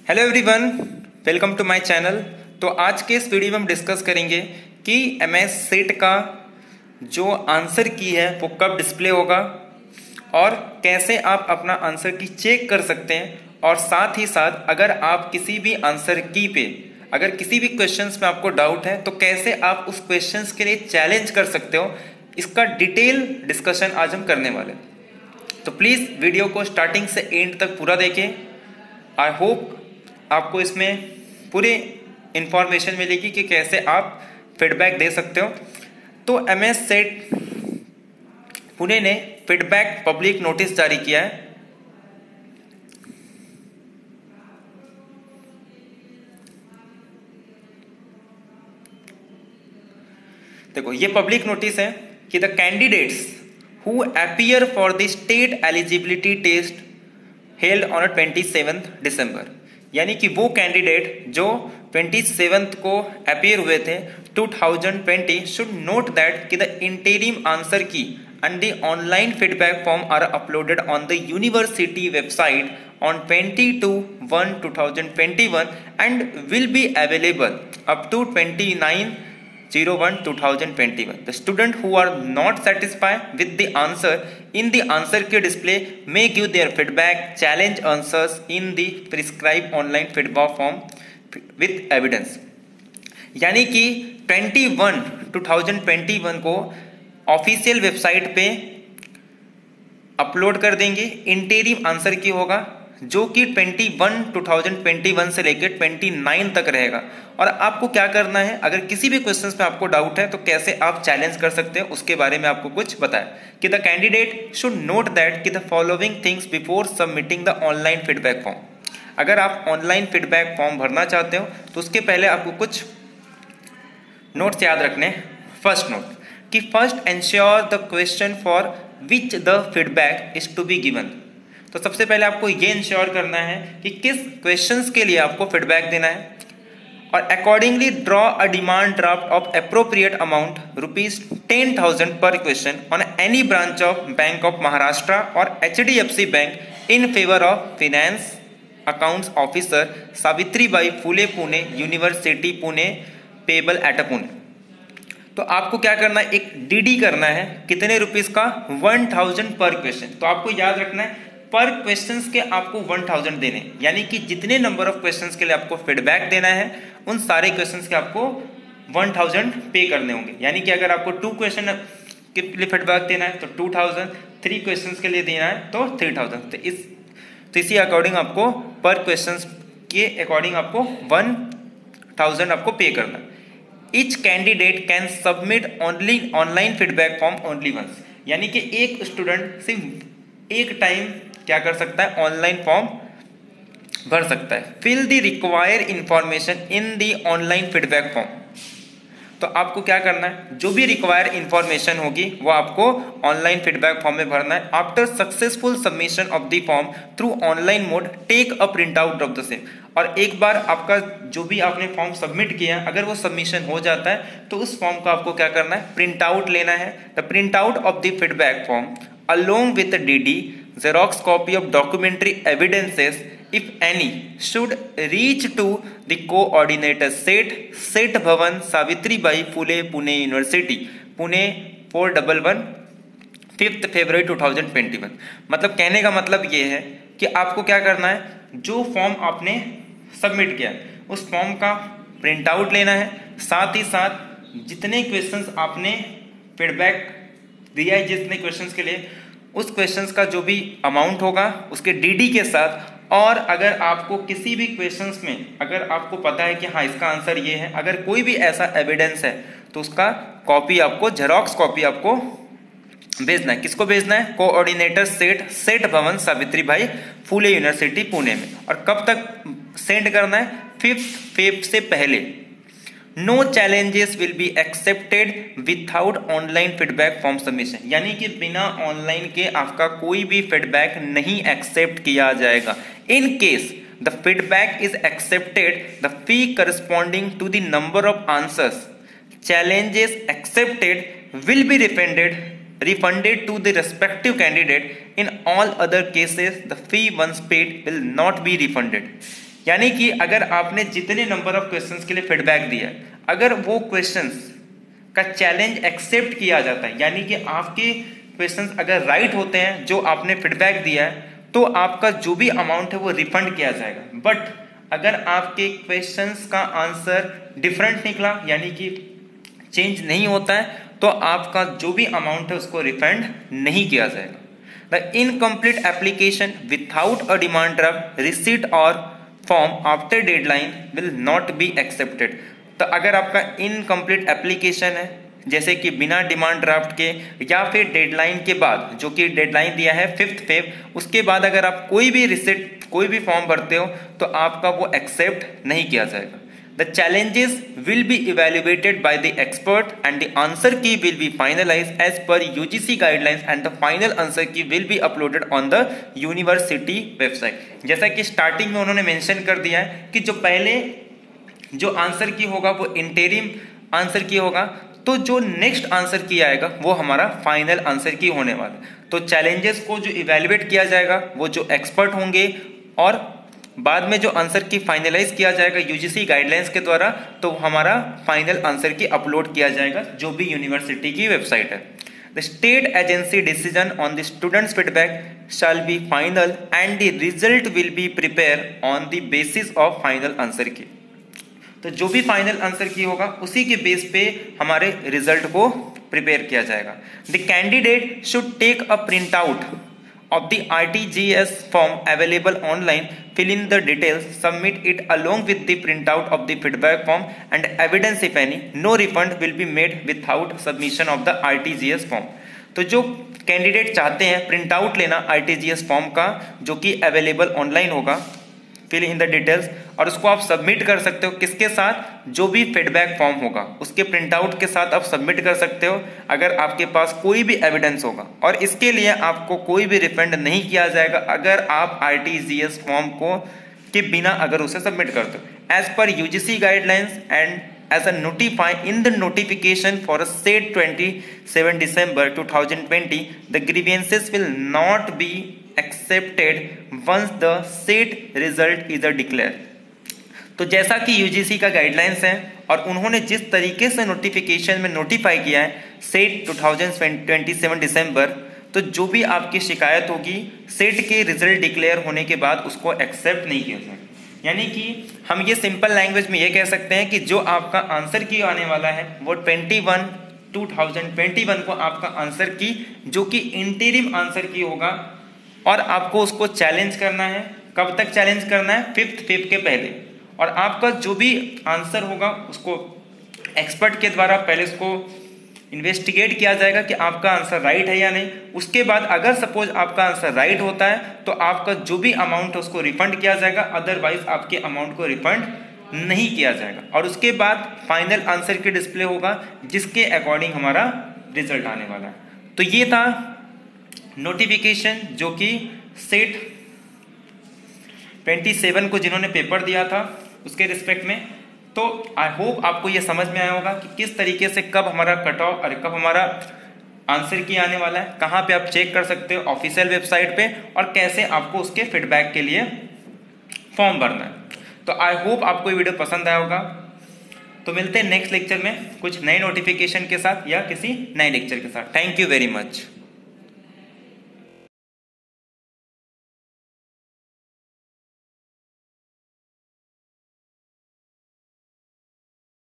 Hello everyone, welcome to my channel. तो आज के इस वीडियो में हम डिस्कस करेंगे कि एमएस सेट का जो आंसर की है वो कब डिस्प्ले होगा और कैसे आप अपना आंसर की चेक कर सकते हैं। और साथ ही साथ अगर आप किसी भी आंसर की पे अगर किसी भी क्वेश्चंस में आपको डाउट है तो कैसे आप उस क्वेश्चंस के लिए चैलेंज कर सकते हो, इसका डिटेल डिस्कशन आज हम करने वाले हैं। तो प्लीज़ वीडियो को स्टार्टिंग से एंड तक पूरा देखें। आई होप आपको इसमें पूरी इंफॉर्मेशन मिलेगी कि कैसे आप फीडबैक दे सकते हो। तो एमएस सेट पुणे ने फीडबैक पब्लिक नोटिस जारी किया है। देखो, ये पब्लिक नोटिस है कि the candidates who appear for the state eligibility test held on 27 दिसंबर, यानी कि वो कैंडिडेट जो 27 को अपीयर हुए थे 2020 शुड नोट दैट कि द इंटरिम आंसर की and the online feedback form are uploaded on the university website on 22/1/2021 and will be available up to 29/01/2021. The students who are not satisfied with the answer in the answer key display may give their feedback challenge answers in the prescribed online feedback form with evidence. यानी कि 21/2021 को official website पे upload कर देंगे। Interim answer की होगा जो कि 21/2021 से लेकर 29 तक रहेगा। और आपको क्या करना है, अगर किसी भी क्वेश्चन पे आपको डाउट है तो कैसे आप चैलेंज कर सकते हैं उसके बारे में आपको कुछ बताया कि the candidate should note that कि the following things before submitting the online feedback form. अगर आप ऑनलाइन फीडबैक फॉर्म भरना चाहते हो तो उसके पहले आपको कुछ नोट्स याद रखने। फर्स्ट नोट कि first ensure the question for which the feedback is to be given. तो सबसे पहले आपको ये इंश्योर करना है कि किस क्वेश्चंस के लिए आपको फीडबैक देना है, और accordingly draw a demand draft of appropriate amount ₹10,000 पर question on any branch of bank of Maharashtra और HDFC bank in favour of finance accounts officer Savitribai Phule Pune university Pune payable eight Pune. तो आपको क्या करना है, एक डीडी करना है। कितने रुपीस का? 1000 पर क्वेश्चन। तो आपको याद रखना है पर क्वेश्चन के आपको 1000 देने, यानी कि जितने नंबर ऑफ क्वेश्चन के लिए आपको फीडबैक देना है उन सारे क्वेश्चन के आपको 1000 पे करने होंगे। यानी कि अगर आपको 2 क्वेश्चन के लिए फीडबैक देना है तो 2000, 3 क्वेश्चन के लिए देना है तो 3000। तो इसी अकॉर्डिंग आपको पर क्वेश्चन के अकॉर्डिंग आपको 1000 आपको पे करना है। Each candidate can submit only online feedback form only once, यानी कि एक स्टूडेंट सिर्फ एक टाइम क्या कर सकता है, ऑनलाइन फॉर्म भर सकता है। Fill the required information in the online feedback form. तो आपको क्या करना है, जो भी रिक्वायर्ड इंफॉर्मेशन होगी वो आपको ऑनलाइन फीडबैक फॉर्म में भरना है। After successful submission of the form through online mode take a print out of the same. और एक बार आपका जो भी आपने फॉर्म सबमिट किया अगर वो सबमिशन हो जाता है तो उस फॉर्म को आपको क्या करना है, प्रिंट आउट लेना है। The print out of the feedback form along with DD Xerox copy of documentary evidences if any should reach to the coordinator सेठ भवन सावित्रीबाई फुले पुणे यूनिवर्सिटी पुणे 411 5 फरवरी 2021। मतलब कहने का मतलब ये है कि आपको क्या करना है, जो फॉर्म आपने सबमिट किया उस फॉर्म का प्रिंट आउट लेना है। साथ ही साथ जितने क्वेश्चंस आपने फीडबैक दिया है जितने क्वेश्चंस के लिए उस क्वेश्चंस का जो भी अमाउंट होगा उसके डीडी के साथ, और अगर आपको किसी भी क्वेश्चंस में अगर आपको पता है कि हाँ इसका आंसर ये है, अगर कोई भी ऐसा एविडेंस है तो उसका कॉपी आपको जेरॉक्स कॉपी आपको भेजना है। किसको भेजना है? कोऑर्डिनेटर सेठ भवन सावित्रीबाई फुले यूनिवर्सिटी पुणे में। और कब तक सेंड करना है? 5 फेब से पहले। No challenges will be accepted without online feedback form submission, यानी कि बिना ऑनलाइन के आपका कोई भी फीडबैक नहीं एक्सेप्ट किया जाएगा। In case the feedback is accepted the fee corresponding to the number of answers challenges accepted will be refunded to the respective candidate. In all other cases the fee once paid will not be refunded. यानी कि अगर आपने जितने number of questions के लिए feedback दिया है, अगर वो क्वेश्चंस का चैलेंज एक्सेप्ट किया जाता है, यानी कि आपके क्वेश्चंस अगर राइट होते हैं जो आपने फीडबैक दिया है, तो आपका जो भी अमाउंट है वो रिफंड किया जाएगा। बट अगर आपके क्वेश्चंस का आंसर डिफरेंट निकला, यानी कि चेंज नहीं होता है, तो आपका जो भी अमाउंट है उसको रिफंड नहीं किया जाएगा। The incomplete application without a demand draft receipt और form after deadline will not be accepted. तो अगर आपका इनकम्प्लीट एप्लीकेशन है, जैसे कि बिना डिमांड ड्राफ्ट के या फिर डेडलाइन के बाद, जो कि डेडलाइन दिया है 5 फेब, उसके बाद अगर आप कोई भी रिसिट कोई भी फॉर्म भरते हो तो आपका वो एक्सेप्ट नहीं किया जाएगा। The challenges will be evaluated by the expert and the answer key will be finalised as per UGC guidelines and the final answer key will be uploaded on the university website. जैसा कि starting में उन्होंने mention कर दिया है कि जो पहले जो आंसर की होगा वो इंटरिम आंसर की होगा, तो जो नेक्स्ट आंसर की आएगा वो हमारा फाइनल आंसर की होने वाला है। तो चैलेंजेस को जो इवेल्युएट किया जाएगा वो जो एक्सपर्ट होंगे, और बाद में जो आंसर की फाइनलाइज किया जाएगा यूजीसी गाइडलाइंस के द्वारा, तो हमारा फाइनल आंसर की अपलोड किया जाएगा जो भी यूनिवर्सिटी की वेबसाइट है। The state agency decision on the students feedback shall be final and the result will be prepare on the basis of final answer की। तो जो भी फाइनल आंसर की होगा उसी के बेस पे हमारे रिजल्ट को प्रिपेयर किया जाएगा। The candidate should take a print out of the RTGS form available online, fill in the details, submit it along with the printout of the feedback form and evidence if any. No refund will be made without submission of the RTGS form. तो जो candidate चाहते हैं print out लेना RTGS form का, जो कि available online होगा, fill in the details, और उसको आप सबमिट कर सकते हो किसके साथ, जो भी फीडबैक फॉर्म होगा उसके प्रिंट आउट के साथ आप सबमिट कर सकते हो अगर आपके पास कोई भी एविडेंस होगा। और इसके लिए आपको कोई भी रिफंड नहीं किया जाएगा अगर आप RTGS फॉर्म को के बिना अगर उसे सबमिट करते हो। As per UGC guidelines and as a notify in the notification for a said 27 December 2020, the grievances will not be accepted once the said result is declared. तो जैसा कि यूजीसी का गाइडलाइंस है और उन्होंने जिस तरीके से नोटिफिकेशन में नोटिफाई किया है सेट 2027 दिसंबर, तो जो भी आपकी शिकायत होगी सेट के रिजल्ट डिक्लेयर होने के बाद उसको एक्सेप्ट नहीं किया जाएगा। यानी कि हम ये सिंपल लैंग्वेज में ये कह सकते हैं कि जो आपका आंसर की आने वाला है वो 2021 को आपका आंसर की, जो कि इंटरिम आंसर की होगा, और आपको उसको चैलेंज करना है। कब तक चैलेंज करना है? 5 फेब के पहले। और आपका जो भी आंसर होगा उसको एक्सपर्ट के द्वारा पहले उसको इन्वेस्टिगेट किया जाएगा कि आपका आंसर राइट है या नहीं। उसके बाद अगर सपोज आपका आंसर राइट होता है तो आपका जो भी अमाउंट है उसको रिफंड किया जाएगा, अदरवाइज आपके अमाउंट को रिफंड नहीं किया जाएगा। और उसके बाद फाइनल आंसर की डिस्प्ले होगा जिसके अकॉर्डिंग हमारा रिजल्ट आने वाला है। तो ये था नोटिफिकेशन जो कि सेट 27 को जिन्होंने पेपर दिया था उसके रिस्पेक्ट में। तो आई होप आपको ये समझ में आया होगा कि किस तरीके से कब हमारा कट ऑफ और कब हमारा आंसर की आने वाला है, कहाँ पे आप चेक कर सकते हो ऑफिशियल वेबसाइट पे, और कैसे आपको उसके फीडबैक के लिए फॉर्म भरना है। तो आई होप आपको ये वीडियो पसंद आया होगा। तो मिलते हैं नेक्स्ट लेक्चर में कुछ नए नोटिफिकेशन के साथ या किसी नए लेक्चर के साथ। Thank you very much.